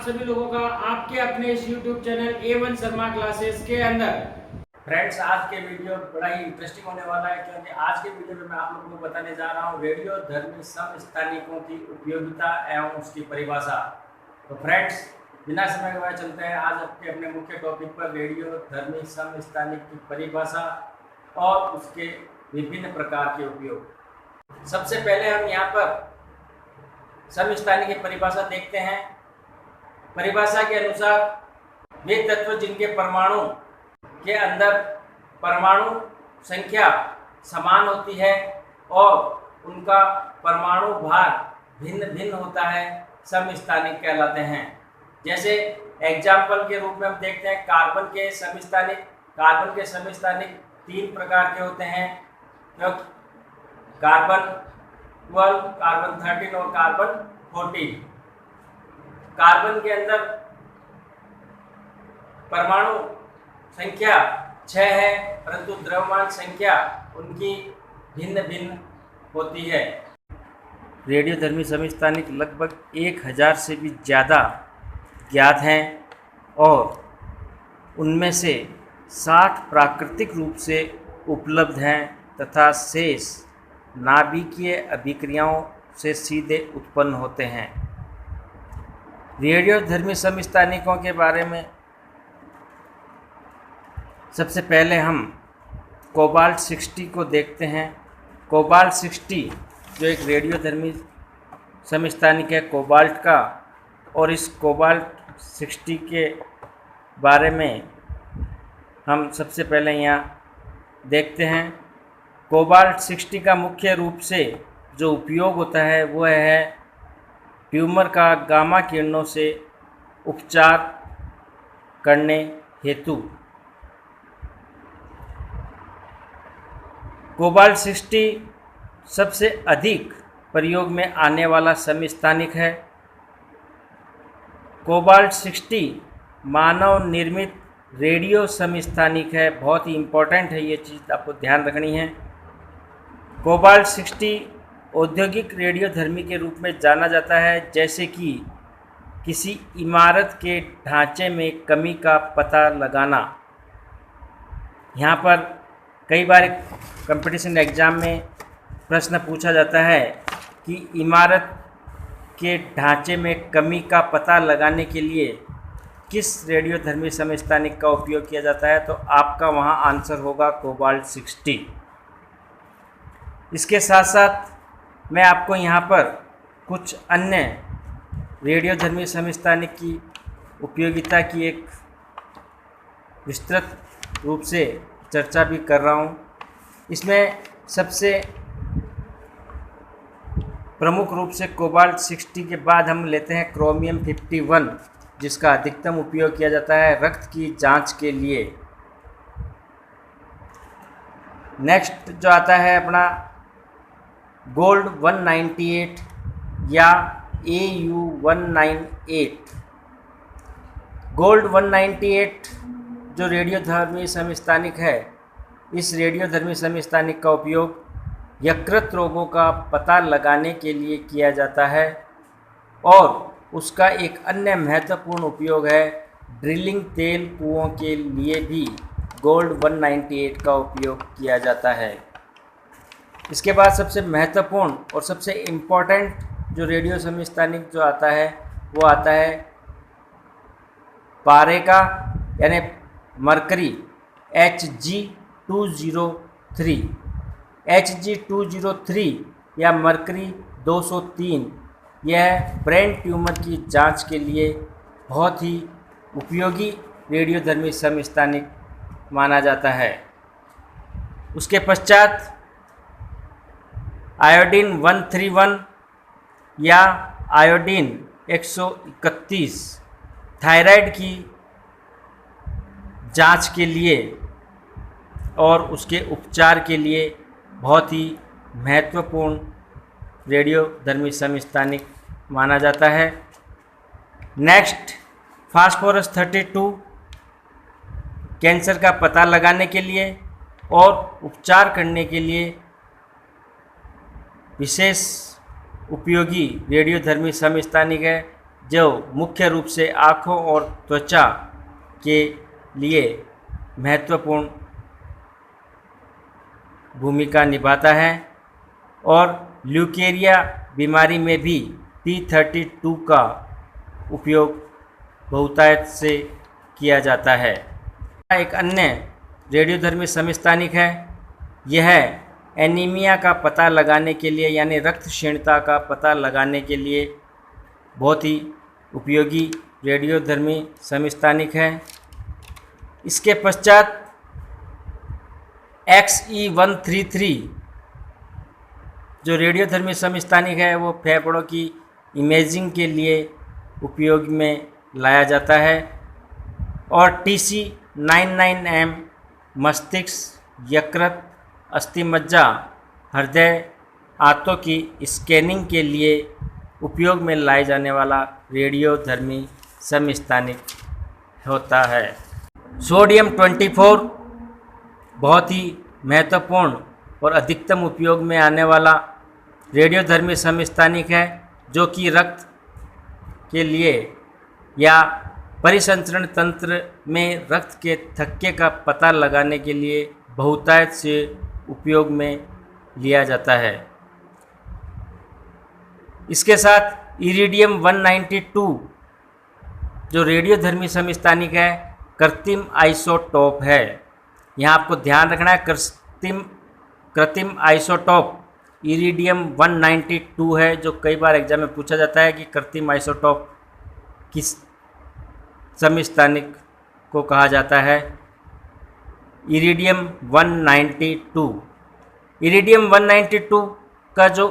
सभी लोगों का आपके अपने इस YouTube channel A1 Sharma classes के अंदर। फ्रेंड्स, आज के वीडियो बड़ा ही इंटरेस्टिंग होने वाला है, क्योंकि आज के वीडियो में मैं आप लोगों को बताने जा रहा हूँ रेडियोधर्मी समस्थानिकों की उपयोगिता एवं उसकी परिभाषा। तो फ्रेंड्स, बिना समय गवाए चलते हैं आज आपके अपने मुख्य टॉपिक पर, रेडियोधर्मी समस्थानिक की परिभाषा और उसके विभिन्न प्रकार के उपयोग। सबसे पहले हम यहाँ पर समस्थानिक की परिभाषा देखते हैं। परिभाषा के अनुसार वे तत्व जिनके परमाणु के अंदर परमाणु संख्या समान होती है और उनका परमाणु भार भिन्न भिन्न होता है, समस्थानिक कहलाते हैं। जैसे एग्जाम्पल के रूप में हम देखते हैं कार्बन के समस्थानिक। कार्बन के समस्थानिक 3 प्रकार के होते हैं, क्योंकि कार्बन 12, कार्बन 13 और कार्बन 14। कार्बन के अंदर परमाणु संख्या 6 है, परंतु द्रव्यमान संख्या उनकी भिन्न भिन्न होती है। रेडियोधर्मी समस्थानिक लगभग 1000 से भी ज़्यादा ज्ञात हैं और उनमें से 60 प्राकृतिक रूप से उपलब्ध हैं तथा शेष नाभिकीय अभिक्रियाओं से सीधे उत्पन्न होते हैं। रेडियोधर्मी समस्थानिकों के बारे में सबसे पहले हम कोबाल्ट 60 को देखते हैं। कोबाल्ट 60 जो एक रेडियोधर्मी समस्थानिक है कोबाल्ट का, और इस कोबाल्ट 60 के बारे में हम सबसे पहले यहाँ देखते हैं। कोबाल्ट 60 का मुख्य रूप से जो उपयोग होता है वह है ट्यूमर का गामा किरणों से उपचार करने हेतु। कोबाल्ट 60 सबसे अधिक प्रयोग में आने वाला समस्थानिक है। कोबाल्ट 60 मानव निर्मित रेडियो समस्थानिक है। बहुत ही इम्पोर्टेंट है, ये चीज़ आपको ध्यान रखनी है। कोबाल्ट 60 औद्योगिक रेडियोधर्मी के रूप में जाना जाता है, जैसे कि किसी इमारत के ढांचे में कमी का पता लगाना। यहाँ पर कई बार कंपटीशन एग्ज़ाम में प्रश्न पूछा जाता है कि इमारत के ढांचे में कमी का पता लगाने के लिए किस रेडियोधर्मी समस्थानिक का उपयोग किया जाता है, तो आपका वहाँ आंसर होगा कोबाल्ट 60। इसके साथ साथ मैं आपको यहाँ पर कुछ अन्य रेडियोधर्मी समस्थानिक की उपयोगिता की एक विस्तृत रूप से चर्चा भी कर रहा हूँ। इसमें सबसे प्रमुख रूप से कोबाल्ट 60 के बाद हम लेते हैं क्रोमियम 51, जिसका अधिकतम उपयोग किया जाता है रक्त की जांच के लिए। नेक्स्ट जो आता है अपना गोल्ड 198 या AU198। गोल्ड 198 जो रेडियोधर्मी समस्थानिक है, इस रेडियोधर्मी समस्थानिक का उपयोग यकृत रोगों का पता लगाने के लिए किया जाता है और उसका एक अन्य महत्वपूर्ण उपयोग है ड्रिलिंग तेल कुओं के लिए भी गोल्ड 198 का उपयोग किया जाता है। इसके बाद सबसे महत्वपूर्ण और सबसे इम्पोर्टेंट जो रेडियो समस्थानिक जो आता है वो आता है पारे का, यानी मरकरी Hg203। Hg203 या मरकरी 203 यह ब्रेन ट्यूमर की जांच के लिए बहुत ही उपयोगी रेडियोधर्मी समस्थानिक माना जाता है। उसके पश्चात आयोडीन 131 या आयोडीन 131 थायराइड की जांच के लिए और उसके उपचार के लिए बहुत ही महत्वपूर्ण रेडियोधर्मी समस्थानिक माना जाता है। नेक्स्ट फास्फोरस 32 कैंसर का पता लगाने के लिए और उपचार करने के लिए विशेष उपयोगी रेडियोधर्मी समस्थानिक है। जो मुख्य रूप से आँखों और त्वचा के लिए महत्वपूर्ण भूमिका निभाता है और ल्यूकेरिया बीमारी में भी P32 का उपयोग बहुतायत से किया जाता है। एक अन्य रेडियोधर्मी समस्थानिक है। यह एनीमिया का पता लगाने के लिए यानी रक्त क्षीणता का पता लगाने के लिए बहुत ही उपयोगी रेडियोधर्मी समस्थानिक है। इसके पश्चात XE133 जो रेडियोधर्मी समस्थानिक है वो फेफड़ों की इमेजिंग के लिए उपयोग में लाया जाता है और TC99M मस्तिष्क, यकृत, अस्थिमज्जा, हृदय, आंतों की स्कैनिंग के लिए उपयोग में लाए जाने वाला रेडियोधर्मी समस्थानिक होता है। सोडियम 24 बहुत ही महत्वपूर्ण और अधिकतम उपयोग में आने वाला रेडियोधर्मी समस्थानिक है, जो कि रक्त के लिए या परिसंचरण तंत्र में रक्त के थक्के का पता लगाने के लिए बहुतायत से उपयोग में लिया जाता है। इसके साथ इरिडियम 192 जो रेडियोधर्मी समस्थानिक है, कृत्रिम आइसोटोप है। यहाँ आपको ध्यान रखना है, कृत्रिम आइसोटोप इरिडियम 192 है, जो कई बार एग्जाम में पूछा जाता है कि कृत्रिम आइसोटोप किस समस्थानिक को कहा जाता है। इरिडियम 192 इरिडियम 192 का जो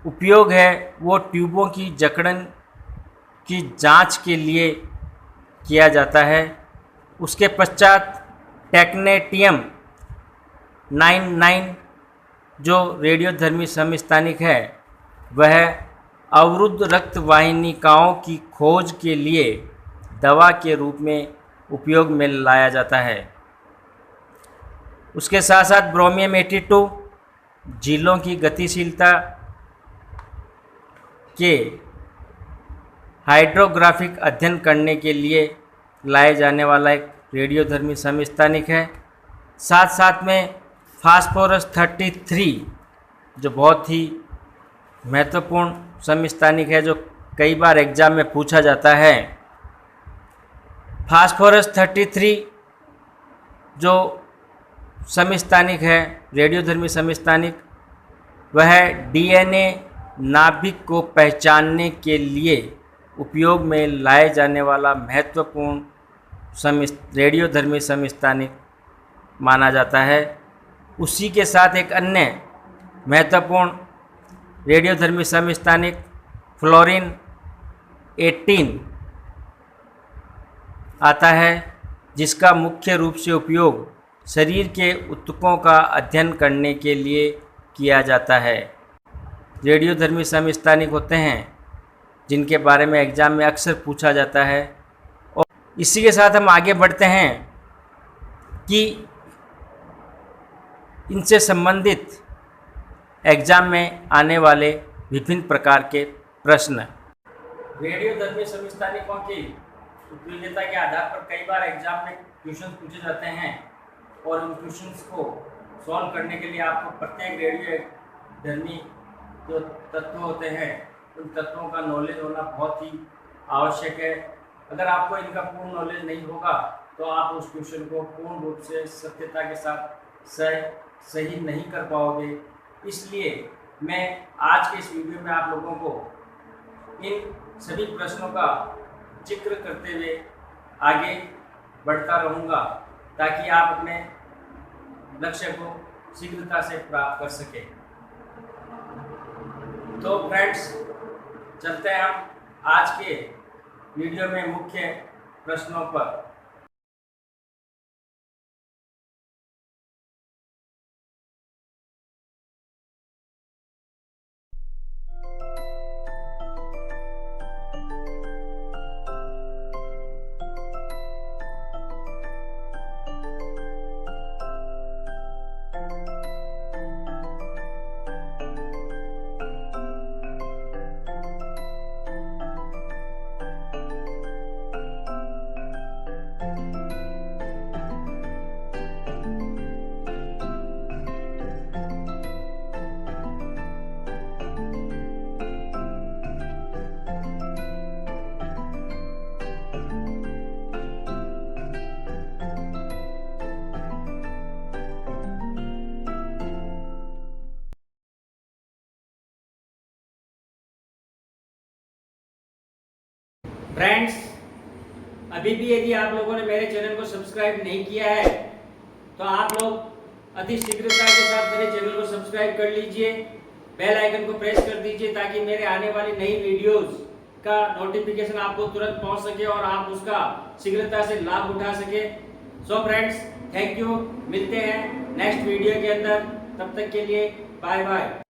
उपयोग है वो ट्यूबों की जकड़न की जांच के लिए किया जाता है। उसके पश्चात टेक्नेटियम 99 जो रेडियोधर्मी समस्थानिक है वह अवरुद्ध रक्त वाहिनिकाओं की खोज के लिए दवा के रूप में उपयोग में लाया जाता है। उसके साथ साथ ब्रोमियम 82 झीलों की गतिशीलता के हाइड्रोग्राफिक अध्ययन करने के लिए लाए जाने वाला एक रेडियोधर्मी समस्थानिक है। साथ साथ में फास्फोरस 33 जो बहुत ही महत्वपूर्ण समस्थानिक है, जो कई बार एग्जाम में पूछा जाता है। फास्फोरस 33 जो समस्थानिक है, रेडियोधर्मी समस्थानिक, वह डीएनए नाभिक को पहचानने के लिए उपयोग में लाए जाने वाला महत्वपूर्ण रेडियोधर्मी समस्थानिक माना जाता है। उसी के साथ एक अन्य महत्वपूर्ण रेडियोधर्मी समस्थानिक फ्लोरीन 18 आता है, जिसका मुख्य रूप से उपयोग शरीर के ऊतकों का अध्ययन करने के लिए किया जाता है। रेडियोधर्मी समस्थानिक होते हैं जिनके बारे में एग्ज़ाम में अक्सर पूछा जाता है। और इसी के साथ हम आगे बढ़ते हैं कि इनसे संबंधित एग्ज़ाम में आने वाले विभिन्न प्रकार के प्रश्न। रेडियोधर्मी समस्थानिकों की उपयोगिता के आधार पर कई बार एग्जाम में क्वेश्चन पूछे जाते हैं और उन क्वेश्चंस को सॉल्व करने के लिए आपको प्रत्येक रेडियोधर्मी जो तत्व होते हैं उन तत्वों का नॉलेज होना बहुत ही आवश्यक है। अगर आपको इनका पूर्ण नॉलेज नहीं होगा तो आप उस क्वेश्चन को पूर्ण रूप से सत्यता के साथ सही नहीं कर पाओगे। इसलिए मैं आज के इस वीडियो में आप लोगों को इन सभी प्रश्नों का जिक्र करते हुए आगे बढ़ता रहूँगा ताकि आप अपने लक्ष्य को शीघ्रता से प्राप्त कर सकें। तो फ्रेंड्स, चलते हैं हम आज के वीडियो में मुख्य प्रश्नों पर। फ्रेंड्स, अभी भी यदि आप लोगों ने मेरे चैनल को सब्सक्राइब नहीं किया है तो आप लोग अति शीघ्रता के साथ मेरे चैनल को सब्सक्राइब कर लीजिए, बेल आइकन को प्रेस कर दीजिए ताकि मेरे आने वाली नई वीडियोस का नोटिफिकेशन आपको तुरंत पहुंच सके और आप उसका शीघ्रता से लाभ उठा सके। सो फ्रेंड्स, थैंक यू, मिलते हैं नेक्स्ट वीडियो के अंदर, तब तक के लिए बाय बाय।